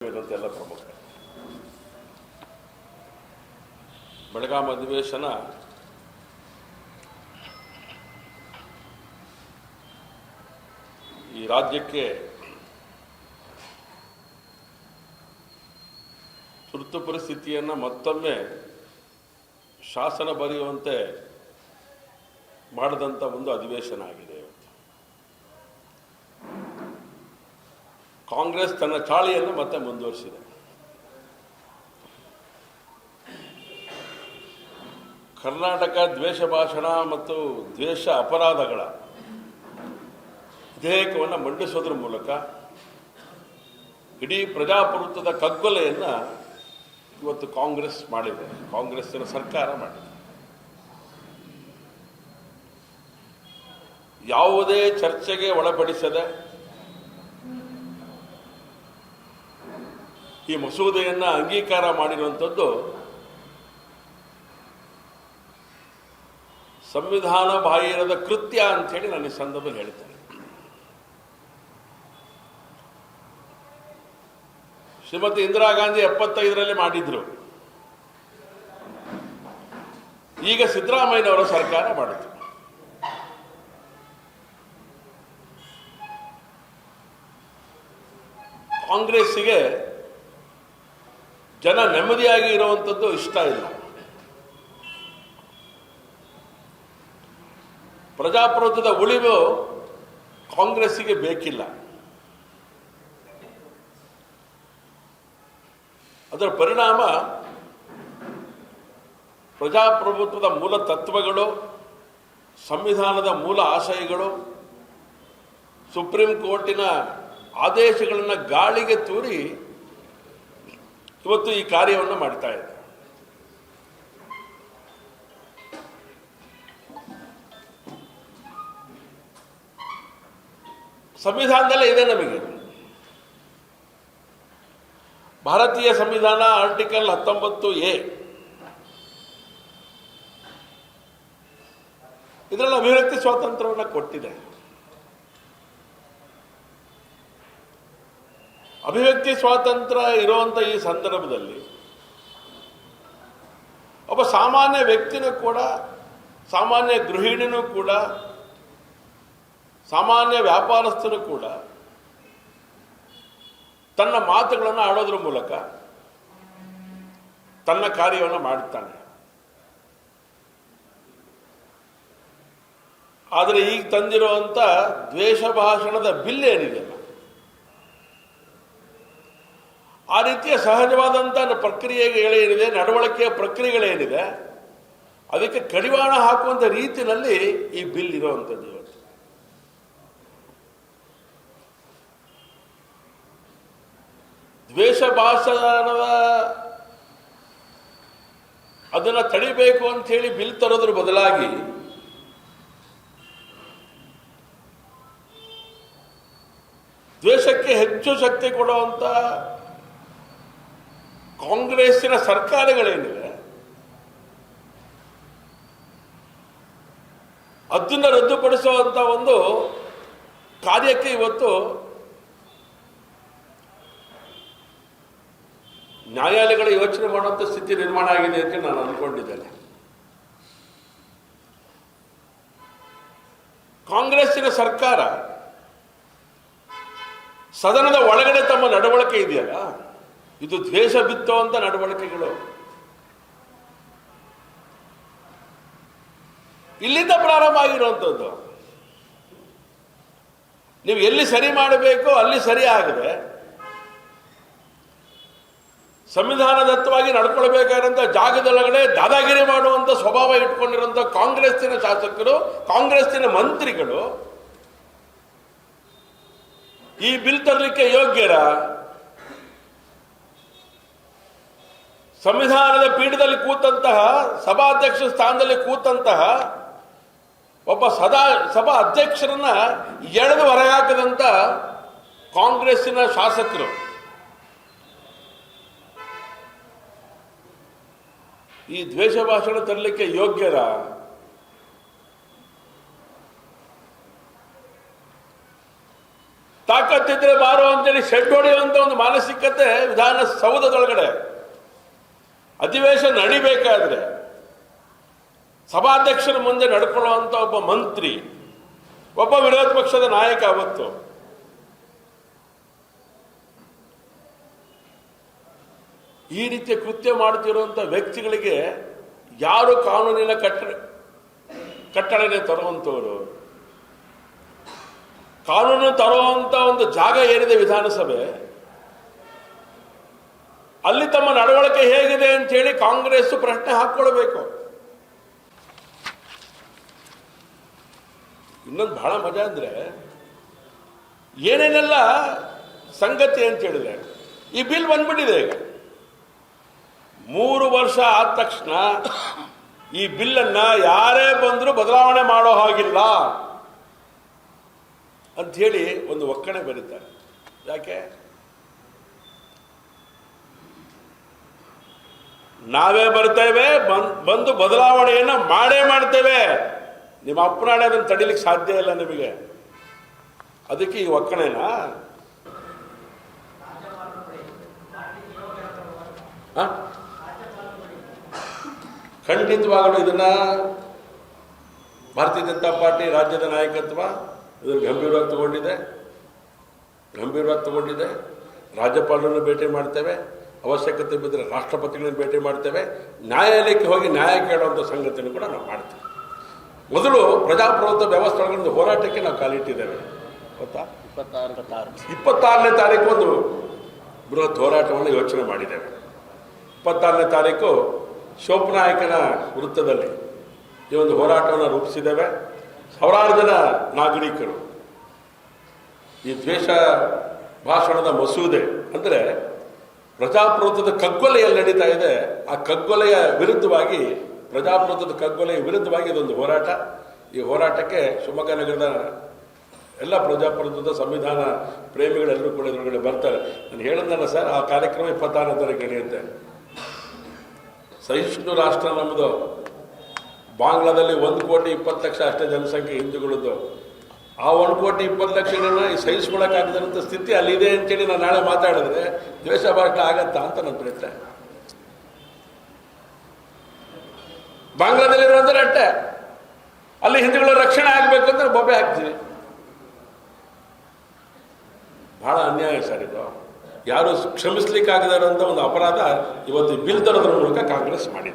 ಇರೋದೆಲ್ಲ ಪ್ರಮುಖ. ಬೆಳಗಾಂ ಅಧಿವೇಶನ ಈ ರಾಜ್ಯಕ್ಕೆ ತುರ್ತು ಪರಿಸ್ಥಿತಿಯನ್ನು ಮತ್ತೊಮ್ಮೆ ಶಾಸನ ಬರೆಯುವಂತೆ ಮಾಡಿದಂಥ ಒಂದು ಅಧಿವೇಶನ ಆಗಿದೆ. ಕಾಂಗ್ರೆಸ್ ತನ್ನ ಚಾಳಿಯನ್ನು ಮತ್ತೆ ಮುಂದುವರಿಸಿದೆ. ಕರ್ನಾಟಕ ದ್ವೇಷ ಭಾಷಣ ಮತ್ತು ದ್ವೇಷ ಅಪರಾಧಗಳ ವಿಧೇಯಕವನ್ನು ಮಂಡಿಸೋದ್ರ ಮೂಲಕ ಇಡೀ ಪ್ರಜಾಪ್ರಭುತ್ವದ ಕಗ್ಗೊಲೆಯನ್ನು ಇವತ್ತು ಕಾಂಗ್ರೆಸ್ ಮಾಡಿದೆ, ಕಾಂಗ್ರೆಸ್ಸಿನ ಸರ್ಕಾರ ಮಾಡಿದೆ. ಯಾವುದೇ ಚರ್ಚೆಗೆ ಒಳಪಡಿಸದೆ ಈ ಮಸೂದೆಯನ್ನು ಅಂಗೀಕಾರ ಮಾಡಿರುವಂಥದ್ದು ಸಂವಿಧಾನ ಬಾಹಿರದ ಕೃತ್ಯ ಅಂಥೇಳಿ ನಾನು ಈ ಸಂದರ್ಭದಲ್ಲಿ ಹೇಳ್ತೇನೆ. ಶ್ರೀಮತಿ ಇಂದಿರಾ ಗಾಂಧಿ 75ರಲ್ಲಿ ಮಾಡಿದ್ರು, ಈಗ ಸಿದ್ದರಾಮಯ್ಯನವರ ಸರ್ಕಾರ ಮಾಡಿತು. ಕಾಂಗ್ರೆಸ್ಸಿಗೆ ಜನ ನೆಮ್ಮದಿಯಾಗಿ ಇರುವಂಥದ್ದು ಇಷ್ಟ ಇಲ್ಲ. ಪ್ರಜಾಪ್ರಭುತ್ವದ ಉಳಿವು ಕಾಂಗ್ರೆಸ್ಸಿಗೆ ಬೇಕಿಲ್ಲ. ಅದರ ಪರಿಣಾಮ ಪ್ರಜಾಪ್ರಭುತ್ವದ ಮೂಲ ತತ್ವಗಳು, ಸಂವಿಧಾನದ ಮೂಲ ಆಶಯಗಳು, ಸುಪ್ರೀಂ ಕೋರ್ಟಿನ ಆದೇಶಗಳನ್ನು ಗಾಳಿಗೆ ತೂರಿ ಇವತ್ತು ಈ ಕಾರ್ಯವನ್ನು ಮಾಡ್ತಾ ಇದೆ. ಸಂವಿಧಾನದಲ್ಲೇ ಇದೆ ನಮಗೆ. ಭಾರತೀಯ ಸಂವಿಧಾನ ಆರ್ಟಿಕಲ್ 19A ಇದರಲ್ಲಿ ಅಭಿವ್ಯಕ್ತಿ ಸ್ವಾತಂತ್ರ್ಯವನ್ನು ಕೊಟ್ಟಿದೆ. ಅಭಿವ್ಯಕ್ತಿ ಸ್ವಾತಂತ್ರ್ಯ ಇರುವಂಥ ಈ ಸಂದರ್ಭದಲ್ಲಿ ಒಬ್ಬ ಸಾಮಾನ್ಯ ವ್ಯಕ್ತಿನೂ ಕೂಡ, ಸಾಮಾನ್ಯ ಗೃಹಿಣಿನೂ ಕೂಡ, ಸಾಮಾನ್ಯ ವ್ಯಾಪಾರಸ್ಥನೂ ಕೂಡ ತನ್ನ ಮಾತುಗಳನ್ನು ಆಡೋದ್ರ ಮೂಲಕ ತನ್ನ ಕಾರ್ಯವನ್ನು ಮಾಡುತ್ತಾನೆ. ಆದರೆ ಈಗ ತಂದಿರುವಂಥ ದ್ವೇಷ ಭಾಷಣದ ಬಿಲ್ ಏನಿದೆಯಲ್ಲ, ಆ ರೀತಿಯ ಸಹಜವಾದಂಥ ಪ್ರಕ್ರಿಯೆಗಳೇನಿದೆ, ನಡವಳಿಕೆಯ ಪ್ರಕ್ರಿಯೆಗಳೇನಿದೆ, ಅದಕ್ಕೆ ಕಡಿವಾಣ ಹಾಕುವಂಥ ರೀತಿಯಲ್ಲಿ ಈ ಬಿಲ್ ಇರುವಂಥದ್ದು. ಇವತ್ತು ದ್ವೇಷ ಭಾಷಣದ ಅದನ್ನು ತಡಿಬೇಕು ಅಂತ ಹೇಳಿ ಬಿಲ್ ತರೋದ್ರ ಬದಲಾಗಿ ದ್ವೇಷಕ್ಕೆ ಹೆಚ್ಚು ಶಕ್ತಿ ಕೊಡುವಂಥ ಕಾಂಗ್ರೆಸ್ಸಿನ ಸರ್ಕಾರಗಳೇನಿವೆ ಅದನ್ನು ರದ್ದುಪಡಿಸುವಂಥ ಒಂದು ಕಾರ್ಯಕ್ಕೆ ಇವತ್ತು ನ್ಯಾಯಾಲಯಗಳ ಯೋಚನೆ ಮಾಡುವಂಥ ಸ್ಥಿತಿ ನಿರ್ಮಾಣ ಆಗಿದೆ ಅಂತ ನಾನು ಅಂದ್ಕೊಂಡಿದ್ದೇನೆ. ಕಾಂಗ್ರೆಸ್ಸಿನ ಸರ್ಕಾರ ಸದನದ ಒಳಗಡೆ ತಮ್ಮ ನಡವಳಿಕೆ ಇದೆಯಲ್ಲ, ಇದು ದ್ವೇಷ ಬಿತ್ತುವಂಥ ನಡವಳಿಕೆಗಳು. ಇಲ್ಲಿಂದ ಪ್ರಾರಂಭ ಆಗಿರುವಂಥದ್ದು. ನೀವು ಎಲ್ಲಿ ಸರಿ ಮಾಡಬೇಕು ಅಲ್ಲಿ ಸರಿ ಆಗದೆ ಸಂವಿಧಾನದತ್ತವಾಗಿ ನಡ್ಕೊಳ್ಬೇಕಾದಂಥ ಜಾಗದೊಳಗಡೆ ದಾದಾಗಿರಿ ಮಾಡುವಂಥ ಸ್ವಭಾವ ಇಟ್ಕೊಂಡಿರುವಂಥ ಕಾಂಗ್ರೆಸ್ಸಿನ ಶಾಸಕರು, ಕಾಂಗ್ರೆಸ್ಸಿನ ಮಂತ್ರಿಗಳು ಈ ಬಿಲ್ ತರಲಿಕ್ಕೆ ಯೋಗ್ಯರ? ಸಂವಿಧಾನದ ಪೀಠದಲ್ಲಿ ಕೂತಂತಹ, ಸಭಾಧ್ಯಕ್ಷ ಸ್ಥಾನದಲ್ಲಿ ಕೂತಂತಹ ಒಬ್ಬ ಸಭಾ ಅಧ್ಯಕ್ಷರನ್ನ ಎಳೆದು ಹೊರಹಾಕದಂತ ಕಾಂಗ್ರೆಸ್ಸಿನ ಶಾಸಕರು ಈ ದ್ವೇಷ ಭಾಷಣ ತರಲಿಕ್ಕೆ ಯೋಗ್ಯರ? ತಾಕತ್ತು ಅಗತ್ಯ ಬಾರೋ ಅಂತೇಳಿ ಶೆಡ್ ಹೊಡೆಯುವಂತ ಒಂದು ಮಾನಸಿಕತೆ ವಿಧಾನಸೌಧದೊಳಗಡೆ ಅಧಿವೇಶನ ನಡಿಬೇಕಾದ್ರೆ ಸಭಾಧ್ಯಕ್ಷರ ಮುಂದೆ ನಡ್ಕೊಳ್ಳುವಂತ ಒಬ್ಬ ಮಂತ್ರಿ, ಒಬ್ಬ ವಿರೋಧ ಪಕ್ಷದ ನಾಯಕ ಅವತ್ತು ಈ ರೀತಿಯ ಕೃತ್ಯ ಮಾಡುತ್ತಿರುವಂತ ವ್ಯಕ್ತಿಗಳಿಗೆ ಯಾರು ಕಾನೂನಿನ ಕಟ್ಟಡನೆ ತರುವಂತವರು? ಕಾನೂನು ತರುವಂತ ಒಂದು ಜಾಗ ಏನಿದೆ ವಿಧಾನಸಭೆ, ಅಲ್ಲಿ ತಮ್ಮ ನಡವಳಿಕೆ ಹೇಗಿದೆ ಅಂತ ಹೇಳಿ ಕಾಂಗ್ರೆಸ್ ಪ್ರಶ್ನೆ ಹಾಕೊಳ್ಬೇಕು. ಇನ್ನೊಂದು ಬಹಳ ಮಜಾ ಅಂದ್ರೆ ಏನೇನೆಲ್ಲ ಸಂಗತಿ ಅಂತ ಹೇಳಿದ್ರೆ, ಈ ಬಿಲ್ ಬಂದ್ಬಿಟ್ಟಿದೆ ಈಗ. 3 ವರ್ಷ ಆದ ತಕ್ಷಣ ಈ ಬಿಲ್ಲನ್ನ ಯಾರೇ ಬಂದರೂ ಬದಲಾವಣೆ ಮಾಡೋ ಹಾಗಿಲ್ಲ ಅಂತ ಹೇಳಿ ಒಂದು ಒಕ್ಕಣೆ ಬರೀತಾರೆ. ಯಾಕೆ? ನಾವೇ ಬರ್ತೇವೆ, ಬಂದು ಬದಲಾವಣೆಯನ್ನ ಮಾಡ್ತೇವೆ. ನಿಮ್ಮ ಅಪ್ಪನಾಡೆ ಅದನ್ನು ತಡಿಲಿಕ್ಕೆ ಸಾಧ್ಯ ಇಲ್ಲ ನಿಮಗೆ. ಅದಕ್ಕೆ ಈ ಒಕ್ಕಣೆನಾ? ಖಂಡಿತವಾಗಲೂ ಇದನ್ನ ಭಾರತೀಯ ಜನತಾ ಪಾರ್ಟಿ ರಾಜ್ಯದ ನಾಯಕತ್ವ ಇದನ್ನು ಗಂಭೀರವಾಗಿ ತಗೊಂಡಿದೆ. ರಾಜ್ಯಪಾಲರನ್ನು ಭೇಟಿ ಮಾಡ್ತೇವೆ, ಅವಶ್ಯಕತೆ ಬಿದ್ದರೆ ರಾಷ್ಟ್ರಪತಿಗಳನ್ನು ಭೇಟಿ ಮಾಡ್ತೇವೆ, ನ್ಯಾಯಾಲಯಕ್ಕೆ ಹೋಗಿ ನ್ಯಾಯ ಕೇಳುವಂಥ ಸಂಗತಿಯನ್ನು ಕೂಡ ನಾವು ಮಾಡ್ತೇವೆ. ಮೊದಲು ಪ್ರಜಾಪ್ರಭುತ್ವ ವ್ಯವಸ್ಥೆಗಳಿಂದ ಹೋರಾಟಕ್ಕೆ ನಾವು ಕಾಲಿಟ್ಟಿದ್ದೇವೆ. ಗೊತ್ತಾ? 26ನೇ ತಾರೀಕು ಒಂದು ಬೃಹತ್ ಹೋರಾಟವನ್ನು ಯೋಚನೆ ಮಾಡಿದ್ದೇವೆ. 26ನೇ ತಾರೀಕು ಶೋಭನಾಯಕನ ವೃತ್ತದಲ್ಲಿ ಈ ಒಂದು ಹೋರಾಟವನ್ನು ರೂಪಿಸಿದ್ದೇವೆ. ಸಾವಿರಾರು ಜನ ನಾಗರಿಕರು ಈ ದ್ವೇಷ ಭಾಷಣದ ಮಸೂದೆ ಅಂದರೆ ಪ್ರಜಾಪ್ರಭುತ್ವದ ಕಗ್ಗೊಲೆಯಲ್ಲಿ ನಡೀತಾ ಇದೆ, ಆ ಕಗ್ಗೊಲೆಯ ವಿರುದ್ಧವಾಗಿ, ಪ್ರಜಾಪ್ರಭುತ್ವದ ಕಗ್ಗೊಲೆಯ ವಿರುದ್ಧವಾಗಿ ಇದೊಂದು ಹೋರಾಟ. ಈ ಹೋರಾಟಕ್ಕೆ ಶಿವಮೊಗ್ಗ ನಗರದ ಎಲ್ಲ ಪ್ರಜಾಪ್ರಭುತ್ವದ ಸಂವಿಧಾನ ಪ್ರೇಮಿಗಳೆಲ್ಲರೂ ಕೂಡ ಇದರೊಳಗಡೆ ಬರ್ತಾರೆ. ನಾನು ಹೇಳಿದ್ನಲ್ಲ ಸರ್, ಆ ಕಾರ್ಯಕ್ರಮ 26ನೇ ತಾರೀಕು ನಡೆಯುತ್ತೆ. ಸಹಿಷ್ಣು ರಾಷ್ಟ್ರ ನಮ್ಮದು. ಬಾಂಗ್ಲಾದಲ್ಲಿ 1,20,00,000 ಅಷ್ಟೇ ಜನಸಂಖ್ಯೆ ಹಿಂದೂಗಳದ್ದು. ಆ 1,20,00,000 ಈ ಸಹಿಸ್ಕೊಳ್ಳೋಕ್ಕಾಗದಂಥ ಸ್ಥಿತಿ ಅಲ್ಲಿದೆ ಅಂತೇಳಿ ನಾನು ನಾಳೆ ಮಾತಾಡಿದ್ರೆ ದ್ವೇಷ ಭಾಷಣ ಆಗತ್ತಾ ಅಂತ ನನ್ನ ಪ್ರಶ್ನೆ. ಬಾಂಗ್ಲಾದಲ್ಲಿರುವಂದ್ರೆ ಅಟ್ಟೆ ಅಲ್ಲಿ ಹಿಂದೂಗಳ ರಕ್ಷಣೆ ಆಗಬೇಕು ಅಂತ ಬೊಬ್ಬೆ ಹಾಕ್ತೀವಿ. ಬಹಳ ಅನ್ಯಾಯ ಸರ್ ಇದು. ಯಾರು ಕ್ಷಮಿಸ್ಲಿಕ್ಕಾಗದೇ ಇರುವಂಥ ಒಂದು ಅಪರಾಧ ಇವತ್ತು ಬಿಲ್ ತರೋದ್ರ ಮೂಲಕ ಕಾಂಗ್ರೆಸ್ ಮಾಡಿದೆ.